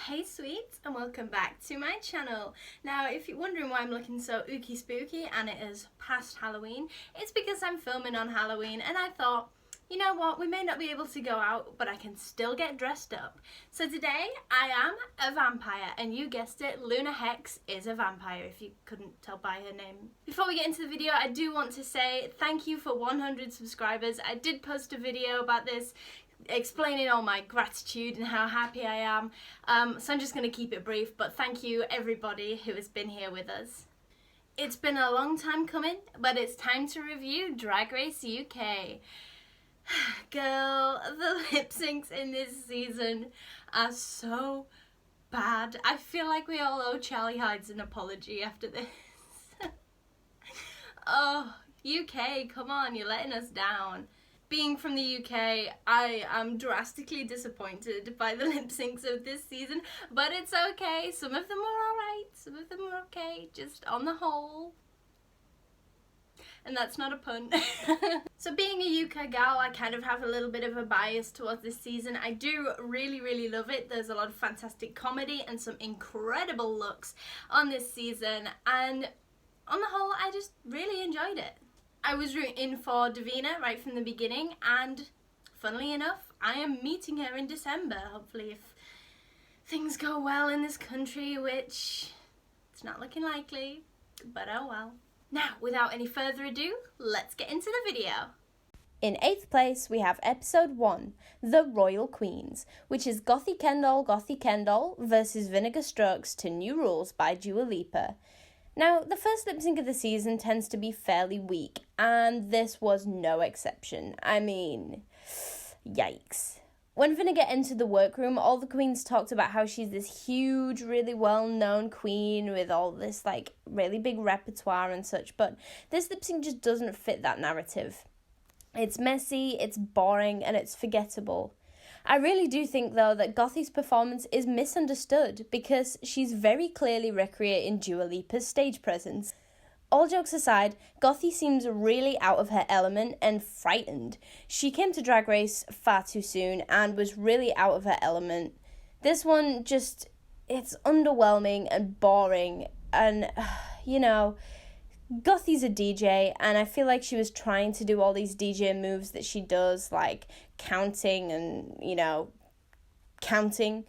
Hey sweets, and welcome back to my channel. Now, if you're wondering why I'm looking so ooky spooky and it is past Halloween, it's because I'm filming on Halloween and I thought, you know what, we may not be able to go out, but I can still get dressed up. So today, I am a vampire, and you guessed it, LunaHex is a vampire, if you couldn't tell by her name. Before we get into the video, I do want to say thank you for 100 subscribers. I did post a video about this, explaining all my gratitude and how happy I am. So I'm just going to keep it brief, but thank you everybody who has been here with us. It's been a long time coming, but it's time to review Drag Race UK. Girl, the lip syncs in this season are so bad. I feel like we all owe Charlie Hides an apology after this. Oh, UK, come on, you're letting us down. Being from the UK, I am drastically disappointed by the lip syncs of this season, but it's okay. Some of them are alright, some of them are okay, just on the whole. And that's not a pun. So being a UK gal, I kind of have a little bit of a bias towards this season. I do really love it. There's a lot of fantastic comedy and some incredible looks on this season, and on the whole, I just really enjoyed it. I was rooting for Davina right from the beginning, and funnily enough, I am meeting her in December, hopefully, if things go well in this country, which it's not looking likely, but oh well. Now, without any further ado, let's get into the video. In 8th place, we have episode 1, The Royal Queens, which is Gothy Kendall versus Vinegar Strokes to New Rules by Dua Lipa. Now, the first lip sync of the season tends to be fairly weak, and this was no exception. I mean, yikes. When Vinegar entered the workroom, all the queens talked about how she's this huge, really well-known queen with all this, really big repertoire and such, but this lip sync just doesn't fit that narrative. It's messy, it's boring, and it's forgettable. I really do think, though, that Gothy's performance is misunderstood because she's very clearly recreating Dua Lipa's stage presence. All jokes aside, Gothy seems really out of her element and frightened. She came to Drag Race far too soon and was really out of her element. This one just, it's underwhelming and boring, and, Gothy's a DJ, and I feel like she was trying to do all these DJ moves that she does, like counting and, counting.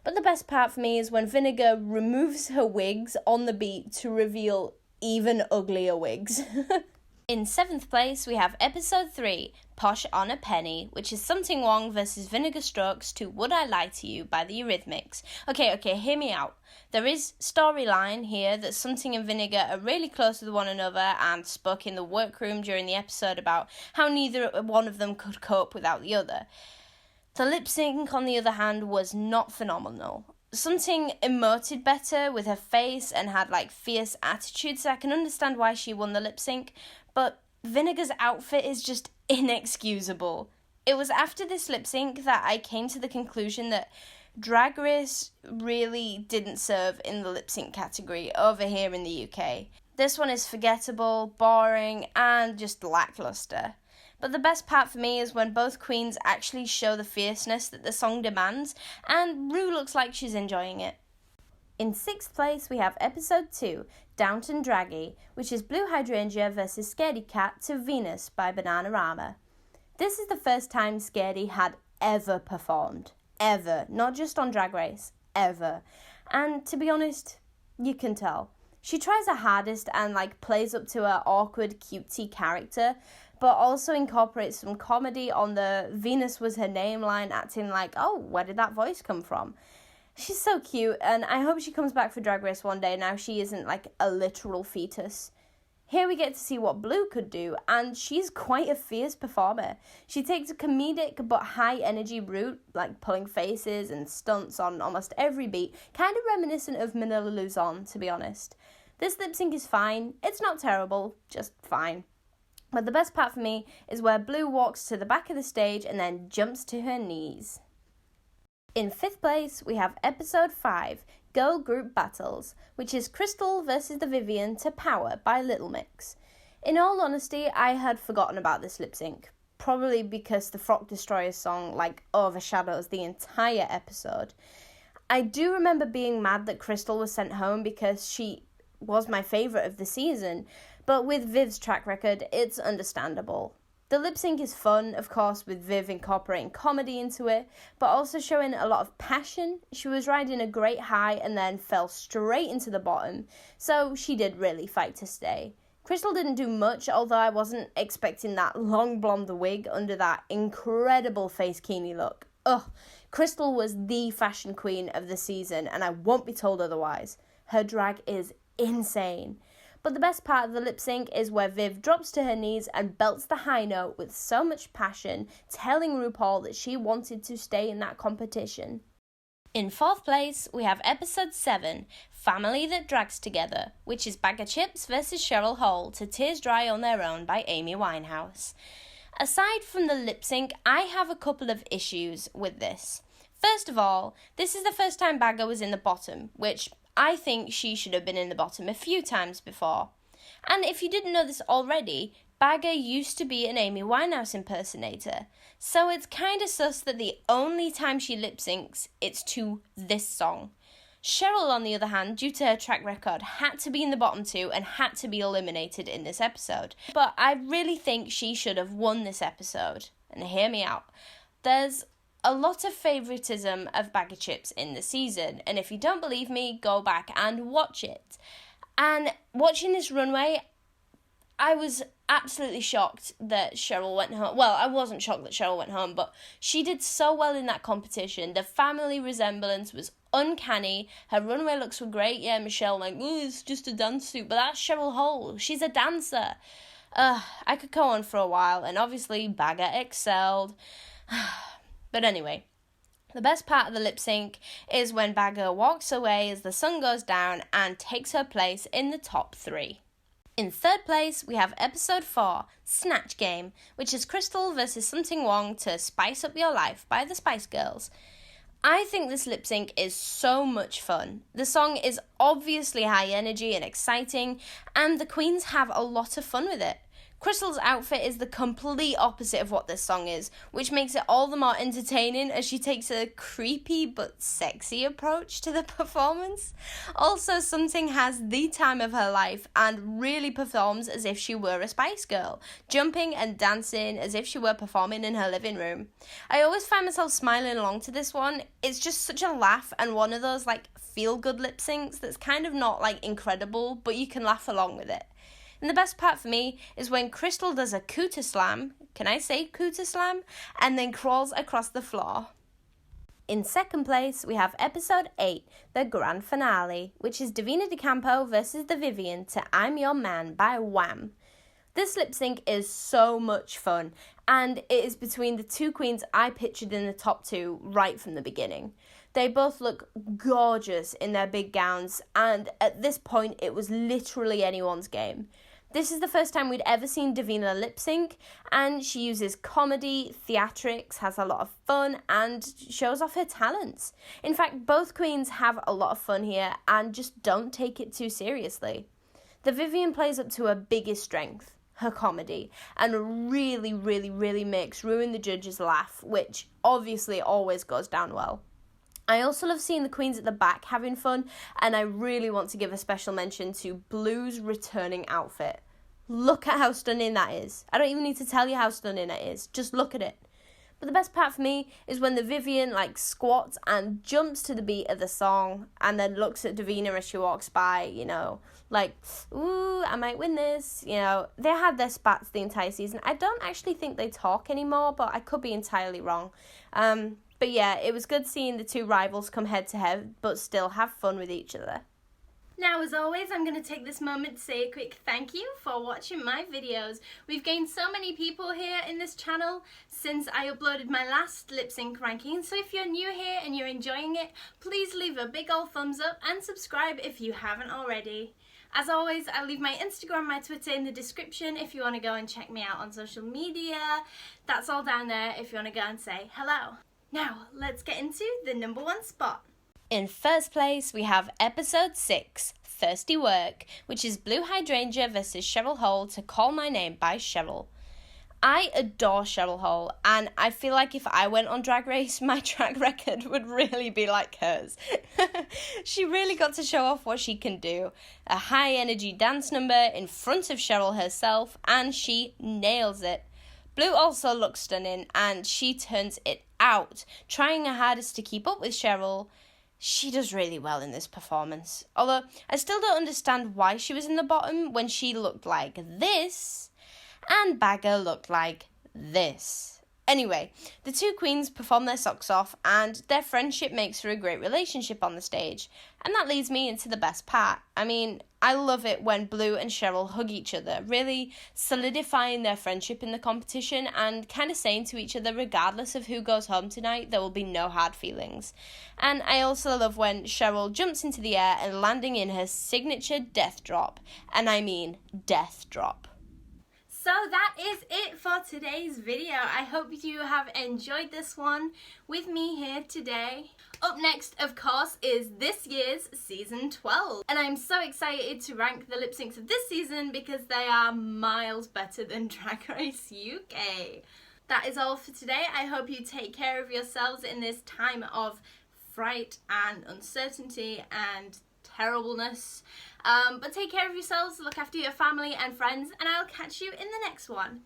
But the best part for me is when Vinegar removes her wigs on the beat to reveal even uglier wigs. In 7th place, we have episode 3, Posh on a Penny, which is Something Wong versus Vinegar Strokes to Would I Lie to You by the Eurythmics. Okay, hear me out. There is storyline here that Something and Vinegar are really close with one another and spoke in the workroom during the episode about how neither one of them could cope without the other. The lip sync, on the other hand, was not phenomenal. Something emoted better with her face and had fierce attitude, so I can understand why she won the lip sync, but Vinegar's outfit is just inexcusable. It was after this lip sync that I came to the conclusion that Drag Race really didn't serve in the lip sync category over here in the UK. This one is forgettable, boring, and just lackluster. But the best part for me is when both queens actually show the fierceness that the song demands, and Ru looks like she's enjoying it. In 6th place, we have episode 2, Downton Draggy, which is Blue Hydrangea versus Scaredy Cat to Venus by Bananarama. This is the first time Scaredy had ever performed. Ever. Not just on Drag Race. Ever. And to be honest, you can tell. She tries her hardest and plays up to her awkward, cutesy character, but also incorporates some comedy on the Venus was her name line, acting like, oh, where did that voice come from? She's so cute, and I hope she comes back for Drag Race one day now she isn't a literal fetus. Here we get to see what Blue could do, and she's quite a fierce performer. She takes a comedic but high energy route, pulling faces and stunts on almost every beat, kind of reminiscent of Manila Luzon, to be honest. This lip sync is fine. It's not terrible, just fine. But the best part for me is where Blue walks to the back of the stage and then jumps to her knees. In 5th place, we have episode 5, Girl Group Battles, which is Crystal versus the Vivian to Power by Little Mix. In all honesty, I had forgotten about this lip sync, probably because the Frock Destroyer song overshadows the entire episode. I do remember being mad that Crystal was sent home because she was my favourite of the season, but with Viv's track record, it's understandable. The lip sync is fun, of course, with Viv incorporating comedy into it, but also showing a lot of passion. She was riding a great high and then fell straight into the bottom, so she did really fight to stay. Crystal didn't do much, although I wasn't expecting that long blonde wig under that incredible face Kini look. Ugh, Crystal was the fashion queen of the season, and I won't be told otherwise. Her drag is insane. But the best part of the lip sync is where Viv drops to her knees and belts the high note with so much passion, telling RuPaul that she wanted to stay in that competition. In 4th place, we have episode 7, Family That Drags Together, which is Bag of Chips versus Cheryl Hole to Tears Dry on Their Own by Amy Winehouse. Aside from the lip sync, I have a couple of issues with this. First of all, this is the first time Bagger was in the bottom, which I think she should have been in the bottom a few times before. And if you didn't know this already, Bagger used to be an Amy Winehouse impersonator, so it's kinda sus that the only time she lip syncs, it's to this song. Cheryl, on the other hand, due to her track record, had to be in the bottom 2 and had to be eliminated in this episode. But I really think she should have won this episode. And hear me out. There's a lot of favouritism of Bag of Chips in the season, and if you don't believe me, go back and watch it. And watching this runway, I was absolutely shocked that Cheryl went home. Well, I wasn't shocked that Cheryl went home, but she did so well in that competition. The family resemblance was uncanny. Her runway looks were great. Yeah, Michelle it's just a dance suit, but that's Cheryl Hole. She's a dancer. I could go on for a while, and obviously Bagger excelled. But anyway, the best part of the lip sync is when Bagger walks away as the sun goes down and takes her place in the top 3. In 3rd place, we have episode 4, Snatch Game, which is Crystal versus Something Wong to Spice Up Your Life by the Spice Girls. I think this lip sync is so much fun. The song is obviously high energy and exciting, and the queens have a lot of fun with it. Crystal's outfit is the complete opposite of what this song is, which makes it all the more entertaining as she takes a creepy but sexy approach to the performance. Also, Something has the time of her life and really performs as if she were a Spice Girl, jumping and dancing as if she were performing in her living room. I always find myself smiling along to this one. It's just such a laugh and one of those feel-good lip syncs that's kind of not incredible, but you can laugh along with it. And the best part for me is when Crystal does a cooter slam, can I say cooter slam? And then crawls across the floor. In 2nd place, we have episode 8, the grand finale, which is Davina DeCampo versus The Vivienne to I'm Your Man by Wham! This lip sync is so much fun, and it is between the two queens I pictured in the top 2 right from the beginning. They both look gorgeous in their big gowns, and at this point it was literally anyone's game. This is the first time we'd ever seen Davina lip sync, and she uses comedy, theatrics, has a lot of fun, and shows off her talents. In fact, both queens have a lot of fun here and just don't take it too seriously. The Vivienne plays up to her biggest strength, her comedy, and really, really, really makes Ruin the Judges laugh, which obviously always goes down well. I also love seeing the queens at the back having fun, and I really want to give a special mention to Blue's returning outfit. Look at how stunning that is. I don't even need to tell you how stunning it is. Just look at it. But the best part for me is when the Vivienne squats and jumps to the beat of the song and then looks at Davina as she walks by, ooh, I might win this. They had their spats the entire season. I don't actually think they talk anymore, but I could be entirely wrong. But yeah, it was good seeing the two rivals come head to head, but still have fun with each other. Now, as always, I'm going to take this moment to say a quick thank you for watching my videos. We've gained so many people here in this channel since I uploaded my last lip sync ranking. So if you're new here and you're enjoying it, please leave a big old thumbs up and subscribe if you haven't already. As always, I'll leave my Instagram and my Twitter in the description if you want to go and check me out on social media. That's all down there if you want to go and say hello. Now, let's get into the number 1 spot. In 1st place, we have episode 6, Thirsty Work, which is Blue Hydrangea versus Cheryl Hole to Call My Name by Cheryl. I adore Cheryl Hole, and I feel like if I went on Drag Race, my track record would really be like hers. She really got to show off what she can do. A high-energy dance number in front of Cheryl herself, and she nails it. Blue also looks stunning, and she turns it out, trying her hardest to keep up with Cheryl. She does really well in this performance. Although, I still don't understand why she was in the bottom when she looked like this, and Bagger looked like this. Anyway, the two queens perform their socks off, and their friendship makes for a great relationship on the stage. And that leads me into the best part. I mean, I love it when Blue and Cheryl hug each other, really solidifying their friendship in the competition and kind of saying to each other, regardless of who goes home tonight, there will be no hard feelings. And I also love when Cheryl jumps into the air and landing in her signature death drop. And I mean death drop. So that is it for today's video. I hope you have enjoyed this one with me here today. Up next, of course, is this year's season 12. And I'm so excited to rank the lip syncs of this season because they are miles better than Drag Race UK. That is all for today. I hope you take care of yourselves in this time of fright and uncertainty and terribleness. But take care of yourselves, look after your family and friends, and I'll catch you in the next one.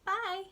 Bye!